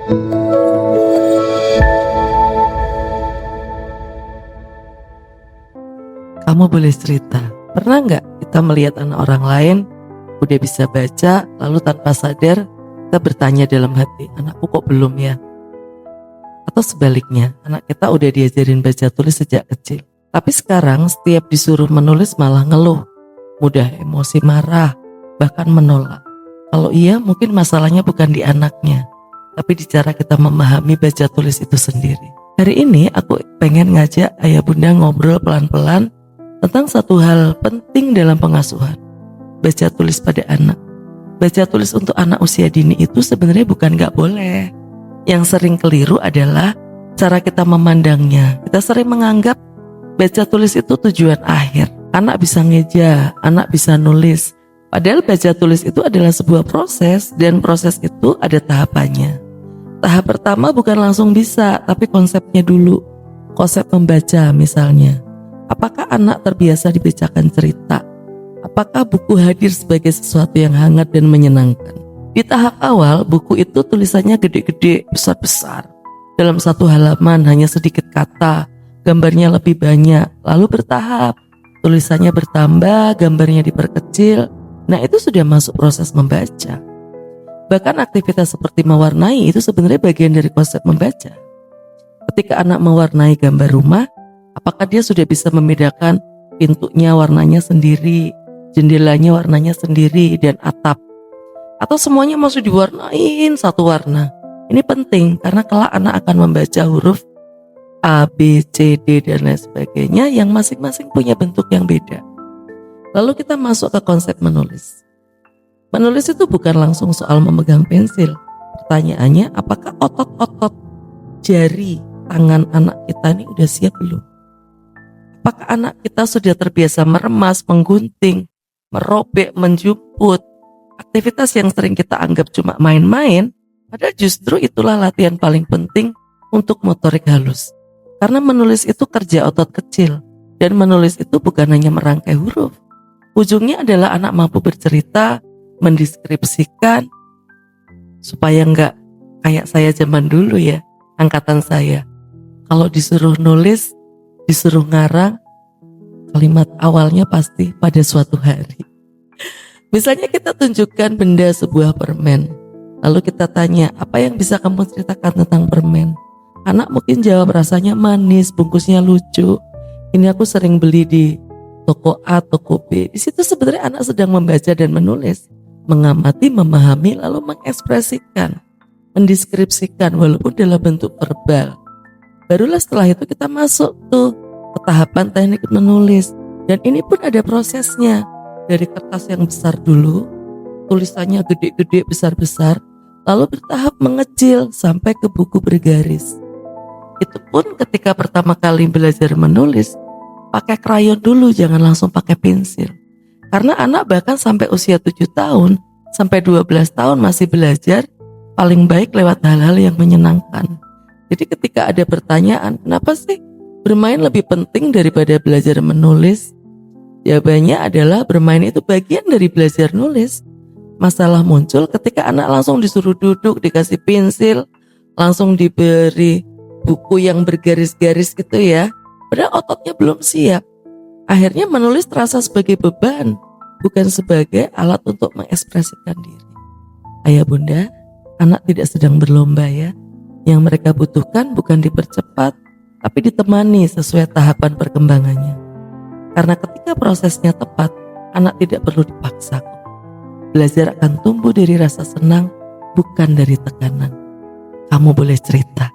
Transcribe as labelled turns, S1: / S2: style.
S1: Kamu boleh cerita, pernah nggak kita melihat anak orang lain udah bisa baca, lalu tanpa sadar kita bertanya dalam hati, anakku kok belum ya? Atau sebaliknya, anak kita udah diajarin baca tulis sejak kecil, tapi sekarang setiap disuruh menulis malah ngeluh, mudah emosi, marah, bahkan menolak. Kalau iya, mungkin masalahnya bukan di anaknya, tapi di cara kita memahami baca tulis itu sendiri. Hari ini aku pengen ngajak ayah bunda ngobrol pelan-pelan tentang satu hal penting dalam pengasuhan, baca tulis pada anak. Baca tulis untuk anak usia dini itu sebenarnya bukan gak boleh. Yang sering keliru adalah cara kita memandangnya. Kita sering menganggap baca tulis itu tujuan akhir. Anak bisa ngeja, anak bisa nulis. Padahal baca tulis itu adalah sebuah proses, dan proses itu ada tahapannya. Tahap pertama bukan langsung bisa, tapi konsepnya dulu. Konsep membaca misalnya. Apakah anak terbiasa dibacakan cerita? Apakah buku hadir sebagai sesuatu yang hangat dan menyenangkan? Di tahap awal, buku itu tulisannya gede-gede, besar-besar. Dalam satu halaman hanya sedikit kata, gambarnya lebih banyak. Lalu bertahap, tulisannya bertambah, gambarnya diperkecil. Nah, itu sudah masuk proses membaca. Bahkan aktivitas seperti mewarnai itu sebenarnya bagian dari konsep membaca. Ketika anak mewarnai gambar rumah, apakah dia sudah bisa membedakan pintunya warnanya sendiri, jendelanya warnanya sendiri, dan atap? Atau semuanya masih diwarnain satu warna? Ini penting karena kelak anak akan membaca huruf A, B, C, D, dan lain sebagainya yang masing-masing punya bentuk yang beda. Lalu kita masuk ke konsep menulis. Menulis itu bukan langsung soal memegang pensil. Pertanyaannya, apakah otot-otot jari tangan anak kita ini udah siap belum? Apakah anak kita sudah terbiasa meremas, menggunting, merobek, menjuput? Aktivitas yang sering kita anggap cuma main-main, padahal justru itulah latihan paling penting untuk motorik halus. Karena menulis itu kerja otot kecil, dan menulis itu bukan hanya merangkai huruf. Ujungnya adalah anak mampu bercerita, mendeskripsikan, supaya nggak kayak saya zaman dulu ya, angkatan saya. Kalau disuruh nulis, disuruh ngarang, kalimat awalnya pasti pada suatu hari. Misalnya kita tunjukkan benda sebuah permen, lalu kita tanya, apa yang bisa kamu ceritakan tentang permen? Anak mungkin jawab rasanya manis, bungkusnya lucu. Ini aku sering beli di toko A, toko B. Di situ sebenarnya anak sedang membaca dan menulis, mengamati, memahami, lalu mengekspresikan, mendeskripsikan walaupun dalam bentuk verbal. Barulah setelah itu kita masuk tuh ke tahapan teknik menulis. Dan ini pun ada prosesnya. Dari kertas yang besar dulu, tulisannya gede-gede, besar-besar, lalu bertahap mengecil sampai ke buku bergaris. Itu pun ketika pertama kali belajar menulis, pakai krayon dulu, jangan langsung pakai pensil. Karena anak bahkan sampai usia 7 tahun, sampai 12 tahun masih belajar, paling baik lewat hal-hal yang menyenangkan. Jadi ketika ada pertanyaan, kenapa sih bermain lebih penting daripada belajar menulis? Jawabannya adalah bermain itu bagian dari belajar nulis. Masalah muncul ketika anak langsung disuruh duduk, dikasih pensil, langsung diberi buku yang bergaris-garis gitu ya. Padahal ototnya belum siap. Akhirnya menulis terasa sebagai beban, bukan sebagai alat untuk mengekspresikan diri. Ayah bunda, anak tidak sedang berlomba ya. Yang mereka butuhkan bukan dipercepat, tapi ditemani sesuai tahapan perkembangannya. Karena ketika prosesnya tepat, anak tidak perlu dipaksa. Belajar akan tumbuh dari rasa senang, bukan dari tekanan. Kamu boleh cerita.